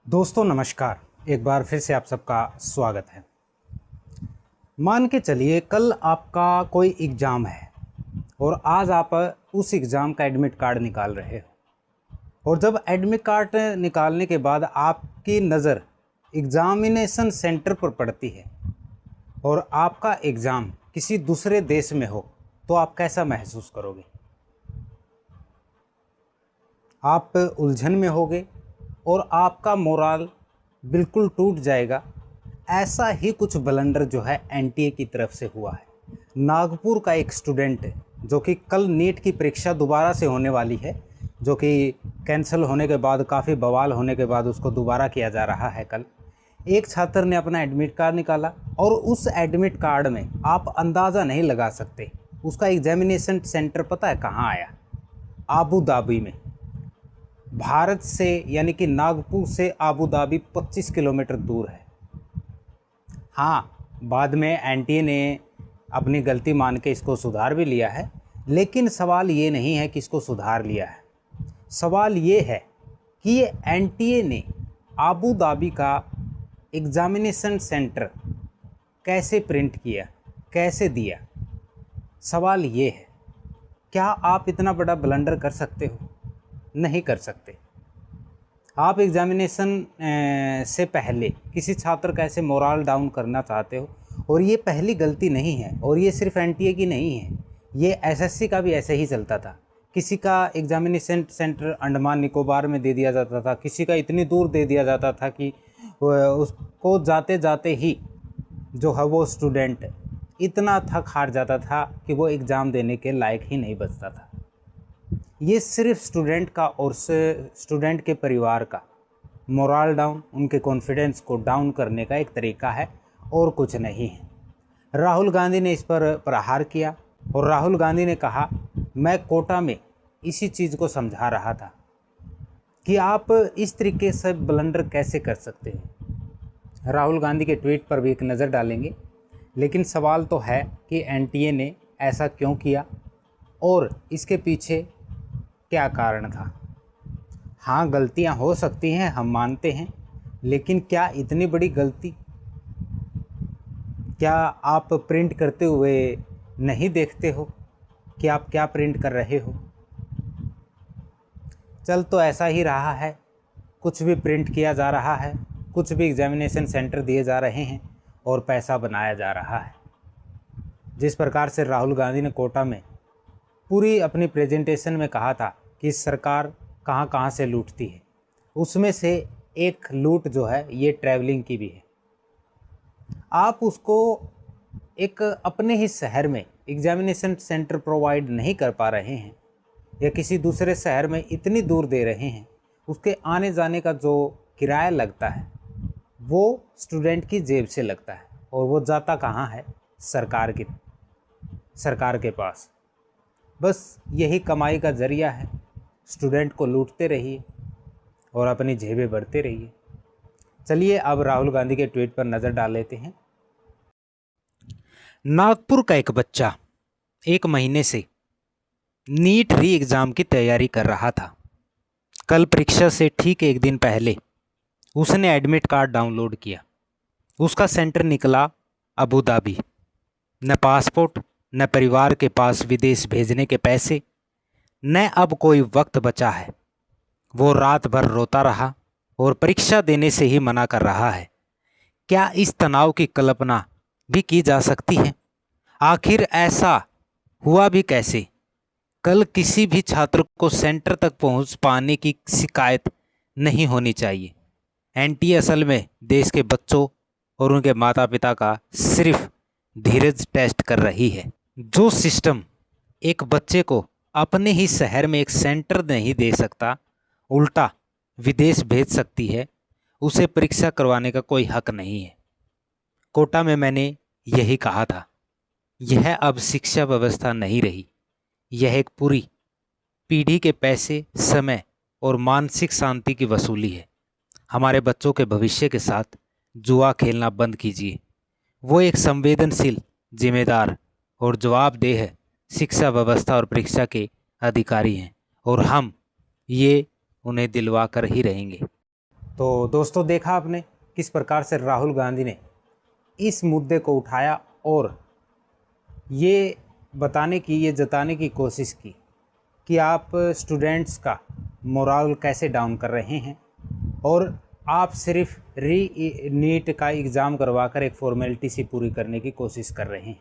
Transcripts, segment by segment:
दोस्तों नमस्कार। एक बार फिर से आप सबका स्वागत है। मान के चलिए कल आपका कोई एग्ज़ाम है और आज आप उस एग्ज़ाम का एडमिट कार्ड निकाल रहे हो और जब एडमिट कार्ड निकालने के बाद आपकी नज़र एग्ज़ामिनेशन सेंटर पर पड़ती है और आपका एग्ज़ाम किसी दूसरे देश में हो तो आप कैसा महसूस करोगे? आप उलझन में होगे और आपका मोराल बिल्कुल टूट जाएगा। ऐसा ही कुछ ब्लंडर जो है एनटीए की तरफ से हुआ है। नागपुर का एक स्टूडेंट जो कि कल नीट की परीक्षा दोबारा से होने वाली है, जो कि कैंसिल होने के बाद काफ़ी बवाल होने के बाद उसको दोबारा किया जा रहा है। कल एक छात्र ने अपना एडमिट कार्ड निकाला और उस एडमिट कार्ड में आप अंदाज़ा नहीं लगा सकते उसका एग्जामिनेशन सेंटर पता है कहाँ आया? आबू धाबी में। भारत से यानी कि नागपुर से आबू धाबी 25 किलोमीटर दूर है। हाँ, बाद में एनटीए ने अपनी गलती मान के इसको सुधार भी लिया है, लेकिन सवाल ये नहीं है कि इसको सुधार लिया है। सवाल ये है कि ये एनटीए ने आबू धाबी का एग्ज़ामिनेशन सेंटर कैसे प्रिंट किया, कैसे दिया? सवाल ये है, क्या आप इतना बड़ा ब्लंडर कर सकते हो? नहीं कर सकते। आप एग्ज़ामिनेशन से पहले किसी छात्र का ऐसे मोराल डाउन करना चाहते हो, और ये पहली गलती नहीं है और ये सिर्फ एनटीए की नहीं है, ये एसएससी का भी ऐसे ही चलता था। किसी का एग्ज़ामिनेशन सेंटर अंडमान निकोबार में दे दिया जाता था, किसी का इतनी दूर दे दिया जाता था कि उसको जाते जाते ही जो है वो स्टूडेंट इतना थक हार जाता था कि वो एग्ज़ाम देने के लायक ही नहीं बचता था। ये सिर्फ स्टूडेंट का और स्टूडेंट के परिवार का मोराल डाउन, उनके कॉन्फिडेंस को डाउन करने का एक तरीका है और कुछ नहीं है। राहुल गांधी ने इस पर प्रहार किया और राहुल गांधी ने कहा, मैं कोटा में इसी चीज़ को समझा रहा था कि आप इस तरीके से ब्लंडर कैसे कर सकते हैं। राहुल गांधी के ट्वीट पर भी एक नज़र डालेंगे, लेकिन सवाल तो है कि एनटीए ने ऐसा क्यों किया और इसके पीछे क्या कारण था। हाँ, गलतियां हो सकती हैं, हम मानते हैं, लेकिन क्या इतनी बड़ी गलती? क्या आप प्रिंट करते हुए नहीं देखते हो कि आप क्या प्रिंट कर रहे हो? चल तो ऐसा ही रहा है, कुछ भी प्रिंट किया जा रहा है, कुछ भी एग्जामिनेशन सेंटर दिए जा रहे हैं और पैसा बनाया जा रहा है। जिस प्रकार से राहुल गांधी ने कोटा में पूरी अपनी प्रेजेंटेशन में कहा था कि सरकार कहाँ कहाँ से लूटती है, उसमें से एक लूट जो है ये ट्रैवलिंग की भी है। आप उसको एक अपने ही शहर में एग्जामिनेशन सेंटर प्रोवाइड नहीं कर पा रहे हैं या किसी दूसरे शहर में इतनी दूर दे रहे हैं, उसके आने जाने का जो किराया लगता है वो स्टूडेंट की जेब से लगता है और वो जाता कहाँ है? सरकार के पास। बस यही कमाई का ज़रिया है। स्टूडेंट को लूटते रहिए और अपनी जेबें भरते रहिए। चलिए अब राहुल गांधी के ट्वीट पर नज़र डाल लेते हैं। नागपुर का एक बच्चा 1 महीने से नीट री एग्ज़ाम की तैयारी कर रहा था। कल परीक्षा से ठीक 1 दिन पहले उसने एडमिट कार्ड डाउनलोड किया। उसका सेंटर निकला अबू धाबी। न पासपोर्ट, न परिवार के पास विदेश भेजने के पैसे, न अब कोई वक्त बचा है। वो रात भर रोता रहा और परीक्षा देने से ही मना कर रहा है। क्या इस तनाव की कल्पना भी की जा सकती है? आखिर ऐसा हुआ भी कैसे? कल किसी भी छात्र को सेंटर तक पहुंच पाने की शिकायत नहीं होनी चाहिए। एनटीए असल में देश के बच्चों और उनके माता पिता का सिर्फ धीरज टेस्ट कर रही है। जो सिस्टम एक बच्चे को अपने ही शहर में एक सेंटर नहीं दे सकता, उल्टा विदेश भेज सकती है, उसे परीक्षा करवाने का कोई हक नहीं है। कोटा में मैंने यही कहा था। यह अब शिक्षा व्यवस्था नहीं रही, यह एक पूरी पीढ़ी के पैसे, समय और मानसिक शांति की वसूली है। हमारे बच्चों के भविष्य के साथ जुआ खेलना बंद कीजिए। वो एक संवेदनशील, जिम्मेदार और जवाबदेह शिक्षा व्यवस्था और परीक्षा के अधिकारी हैं और हम ये उन्हें दिलवा कर ही रहेंगे। तो दोस्तों, देखा आपने किस प्रकार से राहुल गांधी ने इस मुद्दे को उठाया और ये जताने की कोशिश की कि आप स्टूडेंट्स का मोरल कैसे डाउन कर रहे हैं और आप सिर्फ नीट का एग्ज़ाम करवाकर एक फॉर्मेलिटी सी पूरी करने की कोशिश कर रहे हैं।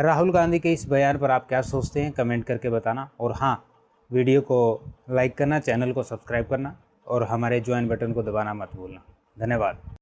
राहुल गांधी के इस बयान पर आप क्या सोचते हैं, कमेंट करके बताना। और हाँ, वीडियो को लाइक करना, चैनल को सब्सक्राइब करना और हमारे ज्वाइन बटन को दबाना मत भूलना। धन्यवाद।